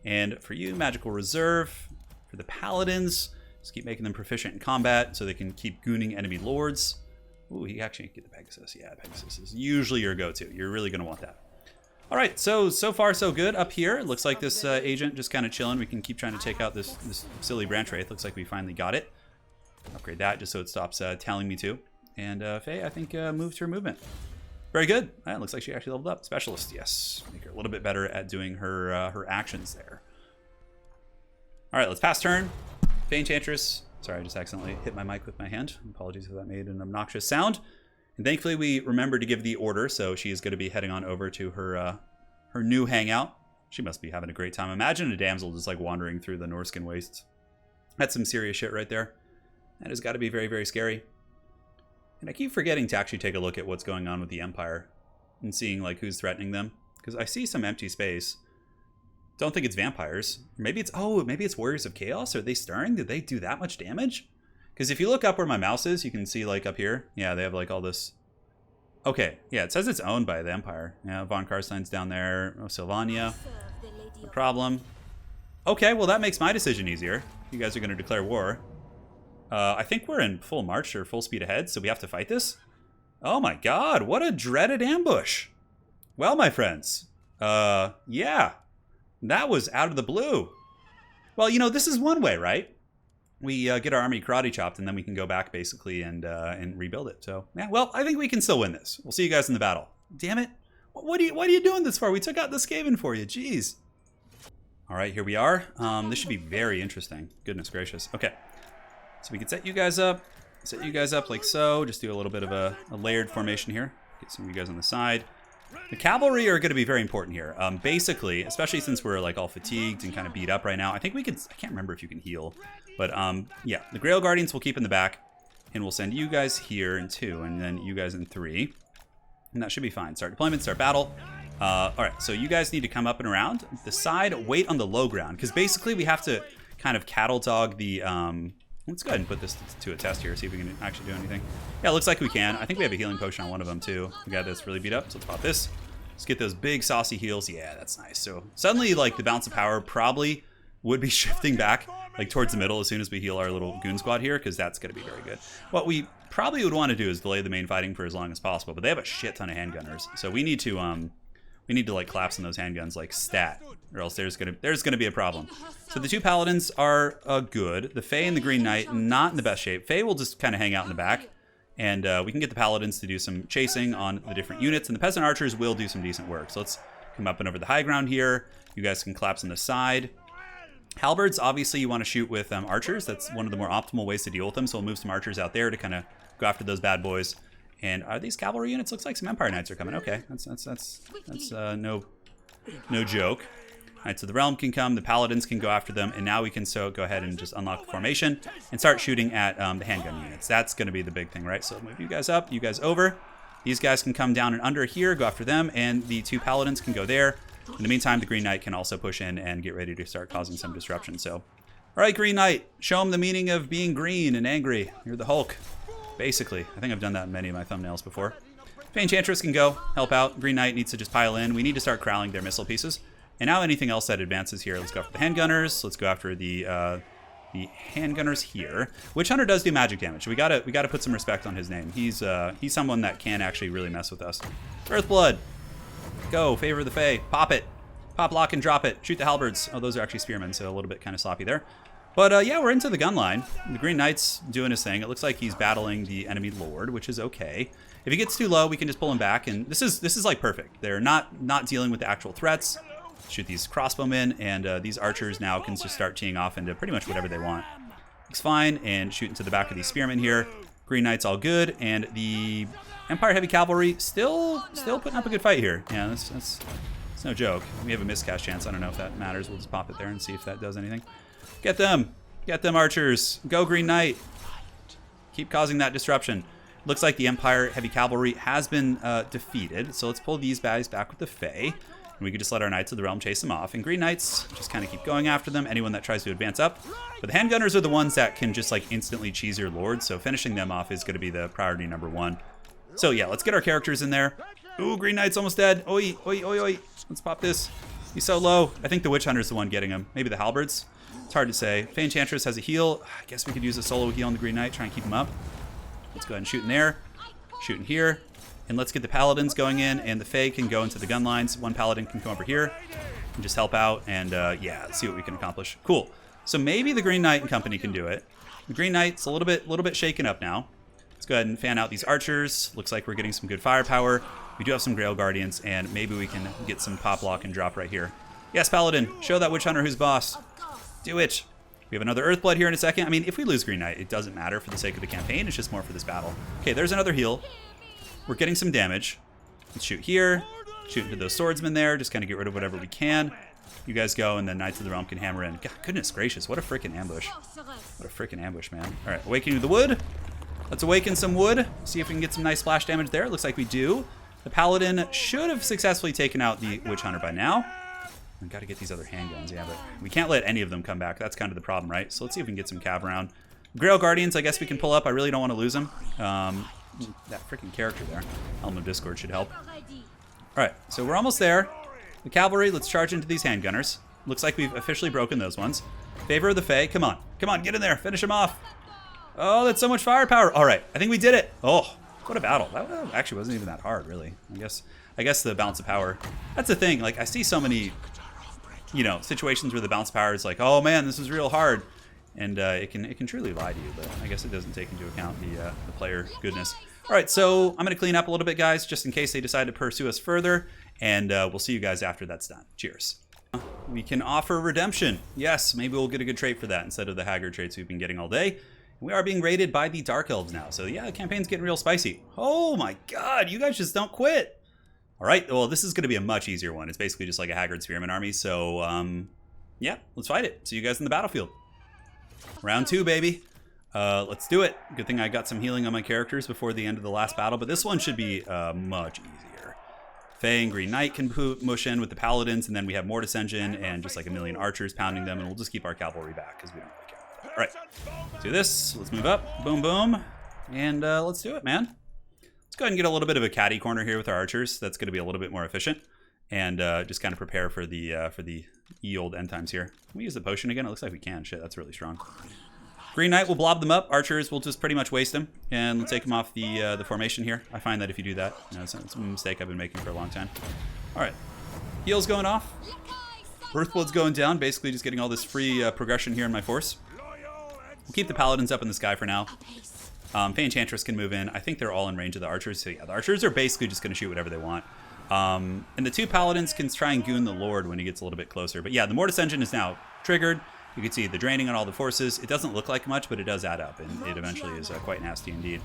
And for you, magical reserve. For the paladins, just keep making them proficient in combat so they can keep gooning enemy lords. Ooh, he actually get the Pegasus. Yeah, Pegasus is usually your go-to. You're really going to want that. All right, so far so good up here. It looks like this agent just kind of chilling. We can keep trying to take out this silly branch wraith. Looks like we finally got it. Upgrade that just so it stops telling me to. And Fay, I think, moved her movement. Very good. It looks like she actually leveled up. Specialist, yes. Make her a little bit better at doing her her actions there. All right, let's pass turn. Fay Enchantress. Sorry, I just accidentally hit my mic with my hand. Apologies if that made an obnoxious sound. And thankfully, we remembered to give the order, so she is going to be heading on over to her her new hangout. She must be having a great time. Imagine a damsel just like wandering through the Norscan wastes. That's some serious shit right there. That has got to be very, very scary. And I keep forgetting to actually take a look at what's going on with the Empire and seeing like who's threatening them, because I see some empty space. Don't think it's vampires. Maybe it's Warriors of Chaos. Are they stirring? Did they do that much damage? Because if you look up where my mouse is, you can see like up here. Yeah, they have like all this. Okay, yeah, it says it's owned by the Empire. Yeah, Von Karstein's down there. Oh, Sylvania. No problem. Okay, well that makes my decision easier. You guys are going to declare war. I think we're in full march or full speed ahead, so we have to fight this. Oh my god, what a dreaded ambush. Well, my friends, yeah. That was out of the blue. Well, this is one way, right? We get our army karate chopped, and then we can go back, basically, and rebuild it. So, yeah, well, I think we can still win this. We'll see you guys in the battle. Damn it. What are you doing this for? We took out the Skaven for you. Jeez. All right, here we are. This should be very interesting. Goodness gracious. Okay. So we can set you guys up. Set you guys up like so. Just do a little bit of a layered formation here. Get some of you guys on the side. The cavalry are going to be very important here. Basically, especially since we're like all fatigued and kind of beat up right now, I think we could, I can't remember if you can heal, but yeah, the Grail Guardians we'll keep in the back, and we'll send you guys here in 2, and then you guys in 3, and that should be fine. Start deployment, start battle. All right, so you guys need to come up and around the side, wait on the low ground, because basically we have to kind of cattle dog the, let's go ahead and put this to a test here, see if we can actually do anything. Yeah, it looks like we can. I think we have a healing potion on one of them too. We got this really beat up, so let's pop this. Let's get those big saucy heals. Yeah, that's nice. So suddenly, like, the balance of power probably would be shifting back, like, towards the middle as soon as we heal our little goon squad here, because that's going to be very good. What we probably would want to do is delay the main fighting for as long as possible, but they have a shit ton of handgunners, so we need to like collapse in those handguns like stat, or else there's gonna be a problem. So the 2 paladins are good. The Fay and the Green Knight not in the best shape. Fay will just kind of hang out in the back, and we can get the paladins to do some chasing on the different units, and the peasant archers will do some decent work. So let's come up and over the high ground here. You guys can collapse on the side. Halberds, obviously you want to shoot with archers. That's one of the more optimal ways to deal with them. So we'll move some archers out there to kind of go after those bad boys. And are these cavalry units? Looks like some Empire Knights are coming. Okay, that's no joke. All right, so the Realm can come, the Paladins can go after them, and now we can go ahead and just unlock the formation and start shooting at the handgun units. That's going to be the big thing, right? So move you guys up, you guys over. These guys can come down and under here, go after them, and the 2 paladins can go there. In the meantime, the Green Knight can also push in and get ready to start causing some disruption. So, all right, Green Knight, show them the meaning of being green and angry. You're the Hulk, basically. I think I've done that in many of my thumbnails before. Fay Enchantress can go help out. Green Knight needs to just pile in. We need to start corralling their missile pieces. And now anything else that advances here, let's go after the handgunners. Let's go after the handgunners here. Witch Hunter does do magic damage. We gotta put some respect on his name. He's someone that can actually really mess with us. Earthblood. Go, favor the Fae. Pop it. Pop, lock, and drop it. Shoot the halberds. Oh, those are actually spearmen, so a little bit kind of sloppy there. But yeah, we're into the gun line. The Green Knight's doing his thing. It looks like he's battling the enemy lord, which is okay. If he gets too low, we can just pull him back, and this is like perfect. They're not dealing with the actual threats. Shoot these crossbowmen, and these archers now can just start teeing off into pretty much whatever they want. Looks fine, and shoot into the back of these spearmen here. Green Knight's all good, and the Empire Heavy Cavalry still putting up a good fight here. Yeah, that's no joke. We have a miscast chance. I don't know if that matters. We'll just pop it there and see if that does anything. Get them, archers. Go, Green Knight. Keep causing that disruption. Looks like the Empire Heavy Cavalry has been defeated, so let's pull these guys back with the Fae. And we could just let our Knights of the Realm chase them off. And Green Knights just kind of keep going after them, anyone that tries to advance up. But the handgunners are the ones that can just like instantly cheese your lord, so finishing them off is going to be the priority number 1. So yeah, let's get our characters in there. Ooh, Green Knight's almost dead. Oi, oi, oi, oi. Let's pop this. He's so low. I think the Witch Hunter's the one getting him. Maybe the halberds. It's hard to say. Fay Enchantress has a heal. I guess we could use a solo heal on the Green Knight, try and keep him up. Let's go ahead and shoot in there. Shoot in here. And let's get the paladins going in, and the Fae can go into the gun lines. One paladin can come over here and just help out, and yeah, let's see what we can accomplish. Cool. So maybe the Green Knight and company can do it. The Green Knight's a little bit shaken up now. Let's go ahead and fan out these archers. Looks like we're getting some good firepower. We do have some Grail Guardians, and maybe we can get some pop, lock, and drop right here. Yes, Paladin, show that Witch Hunter who's boss. Do it. We have another Earthblood here in a second. I mean, if we lose Green Knight, it doesn't matter for the sake of the campaign. It's just more for this battle. Okay, there's another heal. We're getting some damage. Let's shoot here. Shoot into those swordsmen there. Just kind of get rid of whatever we can. You guys go, and then Knights of the Realm can hammer in. God, goodness gracious, what a freaking ambush. What a freaking ambush, man. All right, Awakening the Wood. Let's awaken some wood. See if we can get some nice splash damage there. Looks like we do. The Paladin should have successfully taken out the Witch Hunter by now. We've got to get these other handguns, yeah, but we can't let any of them come back. That's kind of the problem, right? So let's see if we can get some cav around. Grail Guardians, I guess we can pull up. I really don't want to lose them. That freaking character there. Helm of Discord should help. All right, so we're almost there. The cavalry, let's charge into these handgunners. Looks like we've officially broken those ones. Favor of the Fae, come on. Come on, get in there, finish them off. Oh, that's so much firepower. All right, I think we did it. Oh, what a battle. That actually wasn't even that hard, really. I guess the balance of power. That's the thing, like I see so many, you know, situations where the balance of power is like, oh man, this is real hard. And it can truly lie to you, but I guess it doesn't take into account the player goodness. All right, so I'm going to clean up a little bit, guys, just in case they decide to pursue us further, and we'll see you guys after that's done. Cheers. We can offer redemption. Yes, maybe we'll get a good trait for that instead of the Haggard traits we've been getting all day. We are being raided by the Dark Elves now, so yeah, the campaign's getting real spicy. Oh my god, you guys just don't quit. All right, well, this is going to be a much easier one. It's basically just like a Haggard Spearman army, so yeah, let's fight it. See you guys in the battlefield. Round 2, baby. Let's do it. Good thing I got some healing on my characters before the end of the last battle, but this one should be much easier. Fae and Green Knight can mush in with the Paladins, and then we have Mortis Engine and just like a million archers pounding them, and we'll just keep our cavalry back because we don't really care about that. All right, let's do this. Let's move up. Boom, boom. And let's do it, man. Let's go ahead and get a little bit of a catty corner here with our archers. That's going to be a little bit more efficient. And just kind of prepare for the ye old end times here. Can we use the potion again? It looks like we can. Shit, that's really strong. Green Knight will blob them up. Archers will just pretty much waste them. And we'll take them off the formation here. I find that if you do that, you know, it's a mistake I've been making for a long time. All right. Heals going off. Earthblood's going down. Basically just getting all this free progression here in my force. We'll keep the Paladins up in the sky for now. Fay Enchantress can move in. I think they're all in range of the archers. So yeah, the archers are basically just going to shoot whatever they want. And the 2 Paladins can try and goon the Lord when he gets a little bit closer. But yeah, the Mortis Engine is now triggered. You can see the draining on all the forces. It doesn't look like much, but it does add up, and it eventually is quite nasty indeed.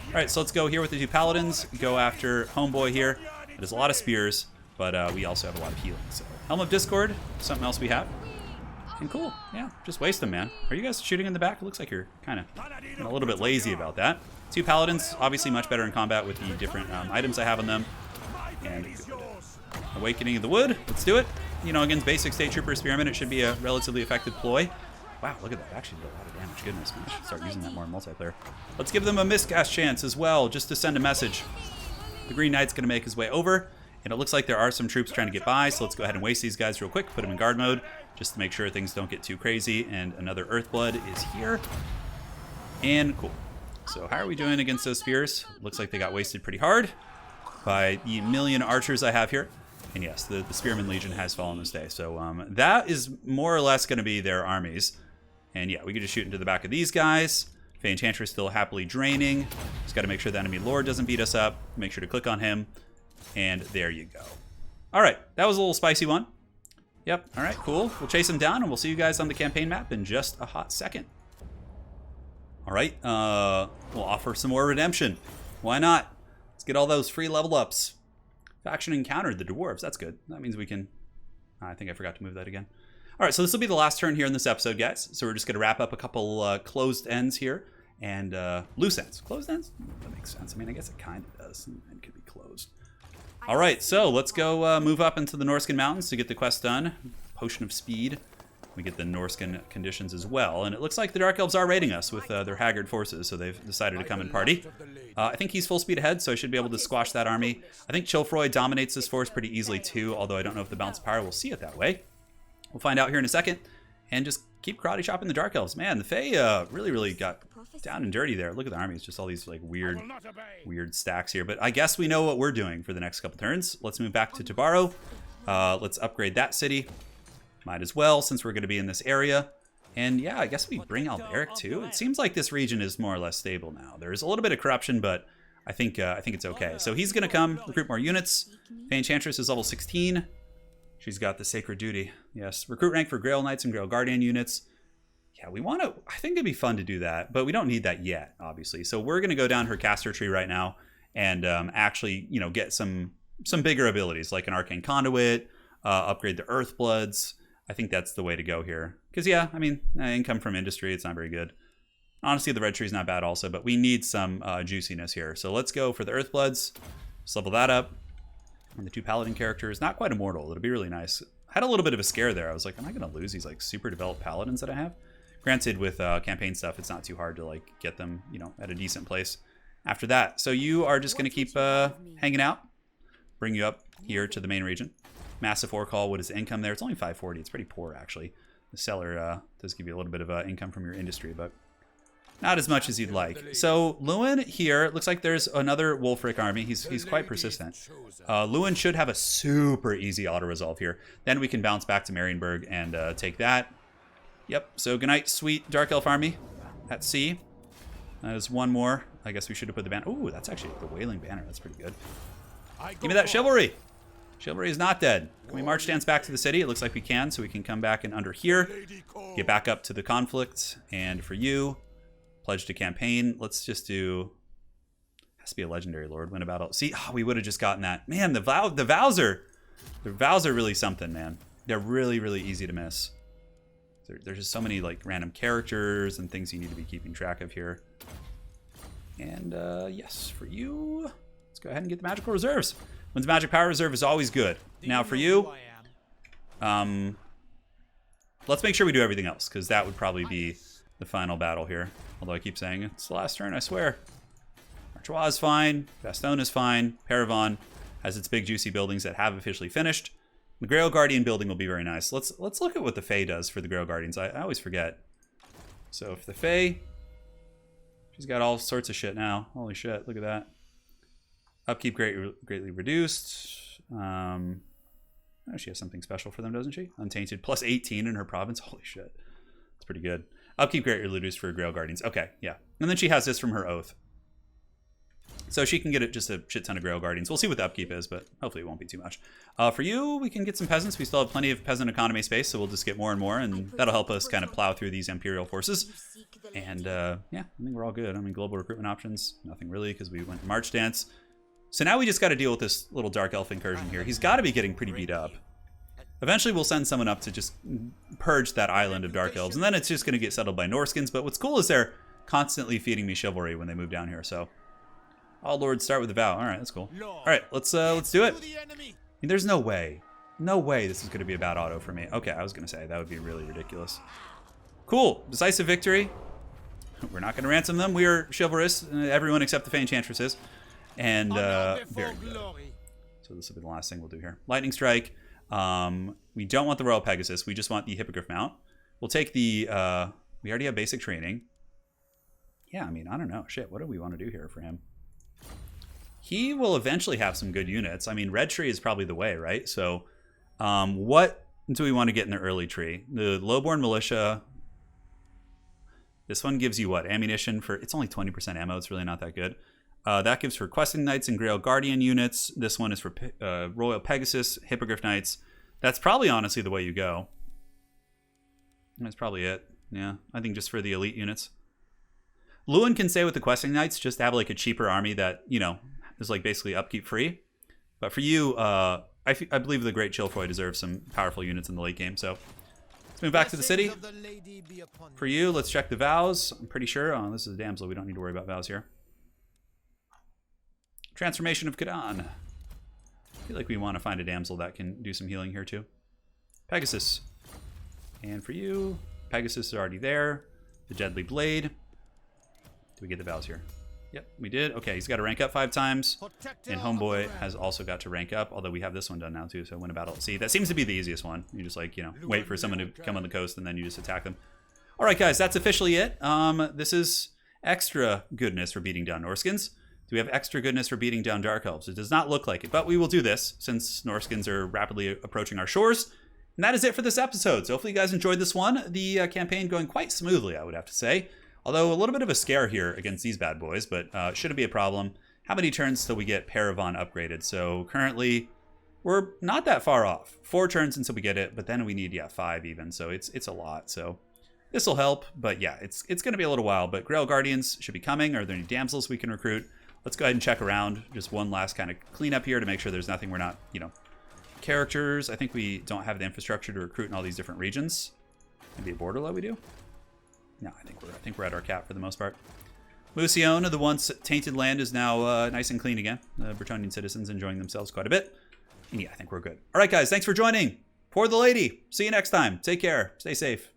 All right, so let's go here with the 2 Paladins. Go after Homeboy here. There's a lot of spears, but we also have a lot of healing. So Helm of Discord, something else we have. And cool, yeah, just waste them, man. Are you guys shooting in the back? It looks like you're kind of a little bit lazy about that. 2 paladins, obviously much better in combat with the different items I have on them. And Awakening of the Wood, let's do it. You know, against basic State Trooper Spearman, it should be a relatively effective ploy. Wow, look at that. Actually did a lot of damage. Goodness, I should start using that more in multiplayer. Let's give them a miscast chance as well, just to send a message. The Green Knight's going to make his way over, and it looks like there are some troops trying to get by, so let's go ahead and waste these guys real quick, put them in guard mode, just to make sure things don't get too crazy. And another Earthblood is here. And cool. So how are we doing against those spears? Looks like they got wasted pretty hard by the million archers I have here. And yes, the Spearman Legion has fallen this day. So that is more or less going to be their armies. And yeah, we could just shoot into the back of these guys. Fay Enchantress still happily draining. Just got to make sure the enemy lord doesn't beat us up. Make sure to click on him. And there you go. All right, that was a little spicy one. Yep, all right, cool. We'll chase him down, and we'll see you guys on the campaign map in just a hot second. All right, we'll offer some more redemption. Why not? Let's get all those free level ups. Faction encountered the dwarves. That's good. That means we can... I think I forgot to move that again. All right, so this will be the last turn here in this episode, guys. So we're just going to wrap up a couple closed ends here and loose ends. Closed ends? That makes sense. I mean, I guess it kind of does. It could be closed. All right, so let's go move up into the Norscan Mountains to get the quest done. Potion of Speed. We get the Norscan conditions as well. And it looks like the Dark Elves are raiding us with their haggard forces, so they've decided to come and party. I think he's full speed ahead, so I should be able to squash that army. I think Chilfroy dominates this force pretty easily too, although I don't know if the balance of power will see it that way. We'll find out here in a second. And just keep karate chopping the Dark Elves. Man, the Fey really got down and dirty there. Look at the armies, just all these like weird stacks here. But I guess we know what we're doing for the next couple turns. Let's move back to Tabaro. Let's upgrade that city. Might as well, since we're going to be in this area. And yeah, I guess we bring Alberic too. It seems like this region is more or less stable now. There's a little bit of corruption, but I think it's okay. So he's going to come, recruit more units. Fay Enchantress is level 16. She's got the Sacred Duty. Yes, recruit rank for Grail Knights and Grail Guardian units. Yeah, we want to... I think it'd be fun to do that, but we don't need that yet, obviously. So we're going to go down her caster tree right now and actually, you know, get some bigger abilities, like an Arcane Conduit, upgrade the Earthbloods. I think that's the way to go here. Because, yeah, I mean, income from industry, it's not very good. Honestly, the red tree is not bad also, but we need some juiciness here. So let's go for the Earthbloods. Let's level that up. And the 2 Paladin characters, not quite immortal. It'll be really nice. I had a little bit of a scare there. I was like, am I going to lose these like super developed Paladins that I have? Granted, with campaign stuff, it's not too hard to like get them, you know, at a decent place after that. So you are just going to keep hanging out. Bring you up here to the main region. Massive Forecall, what is the income there? It's only 540. It's pretty poor, actually. The seller does give you a little bit of income from your industry, but not as much as you'd like. So Lewin here, looks like there's another Wolfric army. He's quite persistent. Lewin should have a super easy auto-resolve here. Then we can bounce back to Marienburg and take that. Yep, so good night, sweet Dark Elf army at sea. There's one more. I guess we should have put the banner. Ooh, that's actually the Wailing Banner. That's pretty good. Give me that Chivalry. Chivalry is not dead. Can we march dance back to the city? It looks like we can, so we can come back and under here. Get back up to the conflict. And for you, pledge to campaign. Let's just do... Has to be a legendary lord. Win a battle. See, we would have just gotten that. Man, the vows are really something, man. They're really, really easy to miss. There's just so many like random characters and things you need to be keeping track of here. And yes, for you, let's go ahead and get the magical reserves. When's magic power reserve is always good. Now for you, let's make sure we do everything else, because that would probably be the final battle here. Although I keep saying it's the last turn, I swear. Artois is fine. Bastogne is fine. Paravon has its big juicy buildings that have officially finished. The Grail Guardian building will be very nice. Let's look at what the Fey does for the Grail Guardians. I always forget. So if the Fey, she's got all sorts of shit now. Holy shit, look at that. Upkeep greatly reduced. Oh, she has something special for them, doesn't she? Untainted, plus 18 in her province. Holy shit. That's pretty good. Upkeep greatly reduced for Grail Guardians. Okay, yeah. And then she has this from her oath. So she can get just a shit ton of Grail Guardians. We'll see what the upkeep is, but hopefully it won't be too much. For you, we can get some peasants. We still have plenty of peasant economy space, so we'll just get more and more, and that'll help us kind of plow through these Imperial forces. And yeah, I think we're all good. I mean, global recruitment options, nothing really, because we went to March Dance. So now we just got to deal with this little Dark Elf incursion here. He's got to be getting pretty beat up. Eventually we'll send someone up to just purge that island of Dark Elves, and then it's just going to get settled by Norskins. But what's cool is they're constantly feeding me chivalry when they move down here. So, all lords start with a vow. All right, that's cool. All right, let's do it. I mean, there's no way this is going to be a bad auto for me. Okay, I was going to say that would be really ridiculous. Cool, decisive victory. We're not going to ransom them. We are chivalrous. Everyone except the Fay Enchantress is. And very good. So this will be the last thing we'll do here. Lightning Strike. We don't want the Royal Pegasus. We just want the Hippogriff Mount. We'll take the... we already have basic training. Yeah, I mean, I don't know. Shit, what do we want to do here for him? He will eventually have some good units. I mean, red tree is probably the way, right? So what do we want to get in the early tree? The lowborn militia. This one gives you what? Ammunition for... It's only 20% ammo. It's really not that good. That gives for questing knights and Grail Guardian units. This one is for Royal Pegasus, Hippogriff Knights. That's probably honestly the way you go. That's probably it. Yeah, I think just for the elite units. Lewin can stay with the questing knights just to have like a cheaper army that, you know, is like basically upkeep free. But for you, I believe the Great Chilfoy deserves some powerful units in the late game. So let's move back to the city. For you, let's check the vows. I'm pretty sure. Oh, this is a damsel. We don't need to worry about vows here. Transformation of Kadan. I feel like we want to find a damsel that can do some healing here too. Pegasus. And for you, Pegasus is already there. The Deadly Blade. Did we get the vows here? Yep, we did. Okay, he's got to rank up 5 times. And Homeboy has also got to rank up, although we have this one done now too, so win a battle. See, that seems to be the easiest one. You just like, you know, wait for someone to come on the coast and then you just attack them. All right, guys, that's officially it. This is extra goodness for beating down Norskins. Do we have extra goodness for beating down Dark Elves? It does not look like it, but we will do this since Norskins are rapidly approaching our shores. And that is it for this episode. So hopefully you guys enjoyed this one. The campaign going quite smoothly, I would have to say. Although a little bit of a scare here against these bad boys, but shouldn't be a problem. How many turns till we get Paravon upgraded? So currently, we're not that far off. 4 turns until we get it, but then we need, 5 even. So it's a lot. So this will help, but yeah, it's going to be a little while. But Grail Guardians should be coming. Are there any damsels we can recruit? Let's go ahead and check around. Just one last kind of cleanup here to make sure there's nothing we're not, Characters. I think we don't have the infrastructure to recruit in all these different regions. Maybe a border low we do? No, I think we're at our cap for the most part. Mucione, the once tainted land, is now nice and clean again. The Bretonnian citizens enjoying themselves quite a bit. And yeah, I think we're good. All right, guys, thanks for joining. Pour the lady. See you next time. Take care. Stay safe.